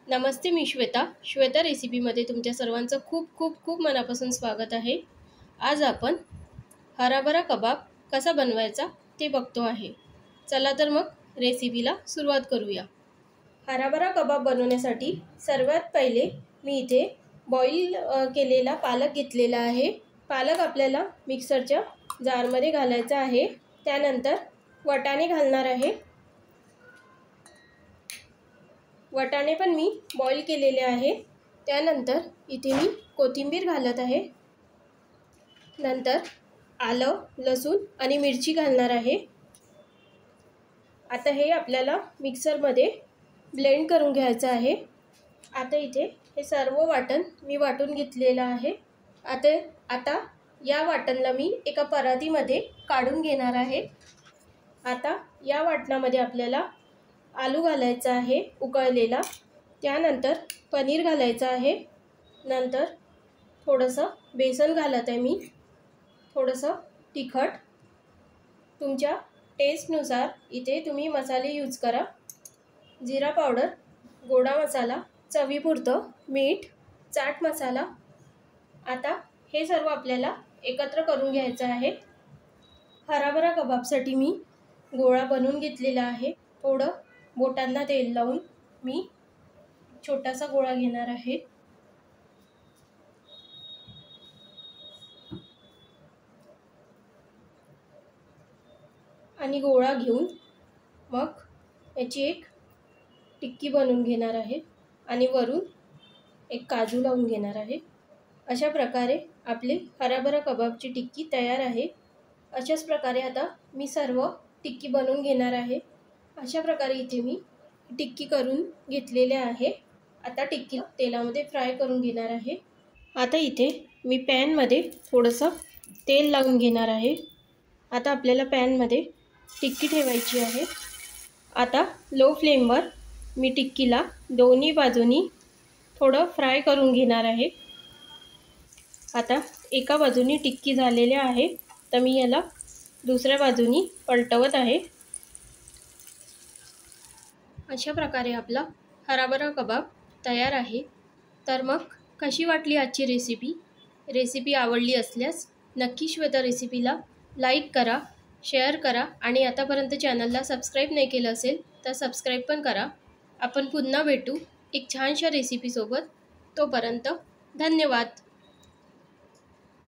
नमस्ते, मी श्वेता रेसिपीमध्ये तुमच्या सर्वांचं खूप खूप खूप मनापासून स्वागत आहे। आज आपण हराभरा कबाब कसा बनवायचा ते बघतो आहे। चला तर मग रेसिपीला सुरुवात करूया। हराभरा कबाब बनवण्यासाठी सर्वात पहिले मी इथे बॉईल केलेला पालक घेतलेला आहे। पालक आपल्याला मिक्सरच्या जारमध्ये घालायचा आहे। त्यानंतर वाटाणे घालणार आहे। वाटाणे पण मी बॉईल केलेले आहे। त्यानंतर इथे मी कोथिंबीर घालत आहे। नंतर आलं, लसूण आणि मिरची घालणार आहे। आता हे आपल्याला मिक्सरमध्ये ब्लेंड करून घ्यायचं आहे। आता इथे हे सर्व वाटण मी वाटून घेतलेलं आहे। आता या वाटणला मी एका परातीमध्ये काढून घेणार आहे। आता या वाटणामध्ये आपल्याला आलू घालायचा आहे उकळलेला, त्यानंतर पनीर घालायचं आहे, नंतर थोडंसं बेसन घालत आहे मी, थोडंसं तिखट, तुमच्या टेस्टनुसार इथे तुम्ही मसाले यूज करा, जिरा पावडर, गोडा मसाला, चवीपुरतं मीठ, चाट मसाला। आता हे सर्व आपल्याला एकत्र करून घ्यायचं आहे। हराभरा कबाबसाठी मी गोळा बनवून घेतलेला आहे। थोडं बोटांना तेल लावून मी छोटासा गोळा घेणार आहे। आणि गोळा घेऊन मग याची एक टिक्की बनवून घेणार आहे आणि वरून एक काजू लावून घेणार आहे। अशा प्रकारे आपली हराभरा कबाबची टिक्की तयार आहे। अशाच प्रकारे आता मी सर्व टिक्की बनवून घेणार आहे। अशा प्रकारे इथे मी टिक्की करून घेतलेले आहे। आता टिक्की तेलामध्ये फ्राय करून घेणार आहे। आता इथे मी पॅनमध्ये थोडंसं तेल लावून घेणार आहे। आता आपल्याला पॅनमध्ये टिक्की ठेवायची आहे। आता लो फ्लेमवर मी टिक्कीला दोन्ही बाजूनी थोडं फ्राय करून घेणार आहे। आता एका बाजूनी टिक्की झालेली आहे, तर मी याला दुसऱ्या बाजूनी पलटवत आहे। अशा प्रकारे आपला हराभरा कबाब तयार आहे। तर मग कशी वाटली आजची रेसिपी आवडली असल्यास नक्की श्वेता रेसिपीला लाईक करा, शेअर करा आणि आतापर्यंत चॅनलला सबस्क्राईब नाही केलं असेल तर सबस्क्राईब पण करा। आपण पुन्हा भेटू एक छानशा रेसिपीसोबत। तोपर्यंत धन्यवाद।